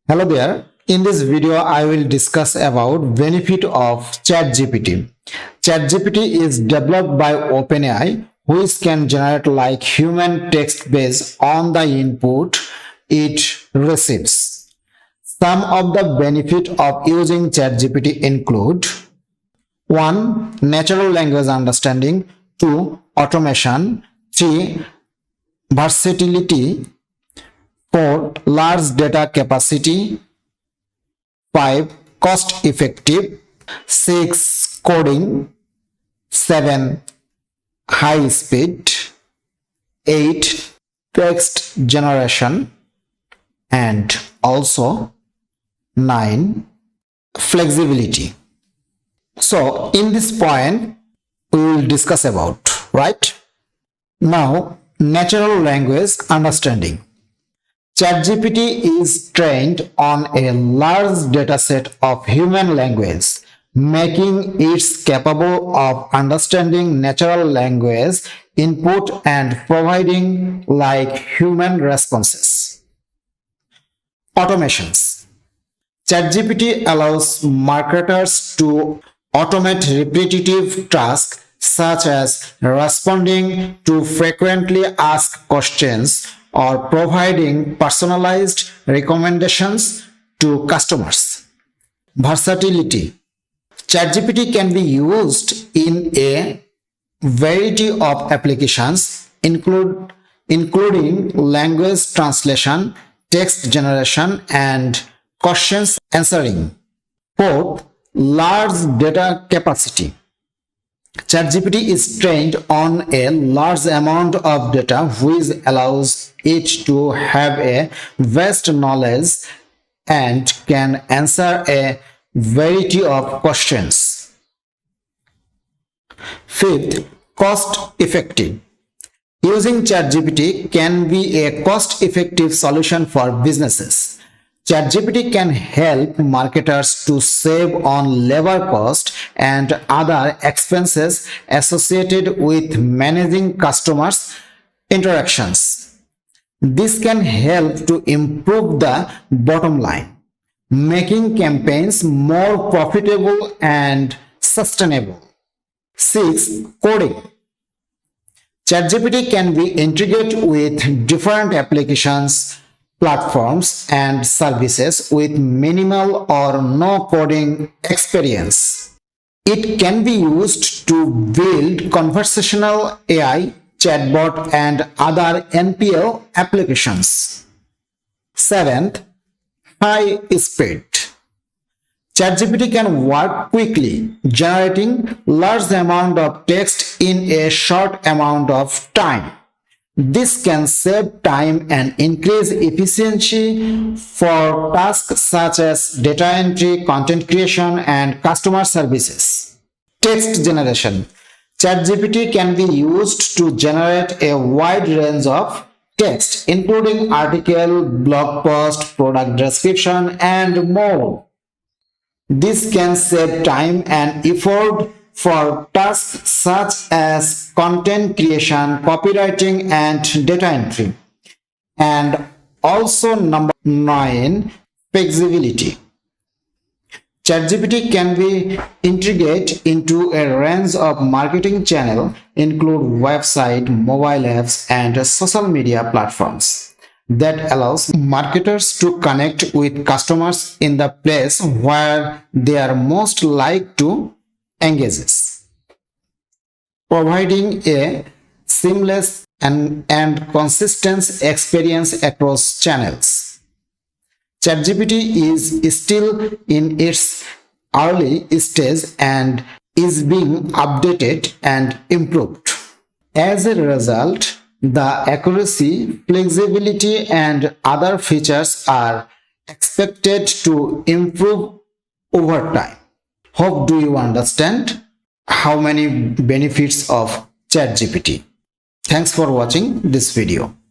Hello there. In this video, I will discuss about benefit of ChatGPT. ChatGPT is developed by OpenAI, which can generate like human text based on the input it receives. Some of the benefit of using ChatGPT include 1. Natural language understanding, 2. Automation, 3. Versatility, 4. Large data capacity, 5. Cost effective, 6. Coding, 7. High speed, 8. Text generation, and also 9. Flexibility. So in this point we will discuss about, right? Now, natural language understanding. ChatGPT is trained on a large dataset of human language, making it capable of understanding natural language input and providing like human responses. Automations. ChatGPT allows marketers to automate repetitive tasks such as responding to frequently asked questions or providing personalized recommendations to customers. Versatility. ChatGPT can be used in a variety of applications, including language translation, text generation, and questions answering. 4. Large data capacity. ChatGPT is trained on a large amount of data, which allows it to have a vast knowledge and can answer a variety of questions. 5th, cost effective. Using ChatGPT can be a cost-effective solution for businesses. ChatGPT can help marketers to save on labor cost and other expenses associated with managing customers' interactions. This can help to improve the bottom line, making campaigns more profitable and sustainable. 6. Coding. ChatGPT can be integrated with different applications, platforms, and services with minimal or no coding experience. It can be used to build conversational AI, chatbot, and other NPL applications. 7th, high speed. ChatGPT can work quickly, generating large amount of text in a short amount of time. This can save time and increase efficiency for tasks such as data entry, content creation, and customer services. Text generation. ChatGPT can be used to generate a wide range of text, including article, blog post, product description, and more. This can save time and effort for tasks such as content creation, copywriting, and data entry. And also number 9, flexibility. ChatGPT can be integrated into a range of marketing channels, include website, mobile apps, and social media platforms. That allows marketers to connect with customers in the place where they are most likely to engage, providing a seamless and consistent experience across channels. ChatGPT is still in its early stage and is being updated and improved. As a result, the accuracy, flexibility, and other features are expected to improve over time. Hope do you understand how many benefits of ChatGPT. Thanks for watching this video.